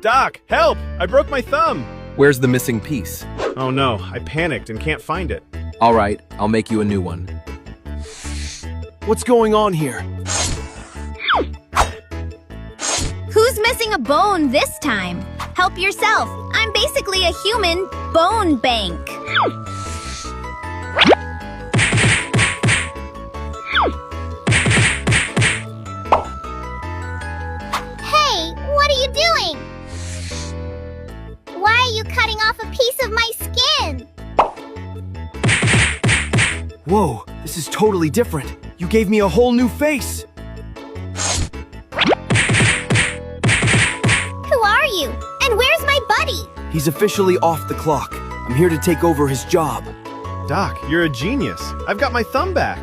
Doc, help! I broke my thumb! Where's the missing piece? Oh no, I panicked and can't find it. All right, I'll make you a new one. What's going on here? Who's missing a bone this time? Help yourself. I'm basically a human bone bank. Hey, what are you doing? Why are you cutting off a piece of my skin? Whoa, this is totally different. You gave me a whole new face. Who are you? And where's my buddy? He's officially off the clock. I'm here to take over his job. Doc, you're a genius. I've got my thumb back.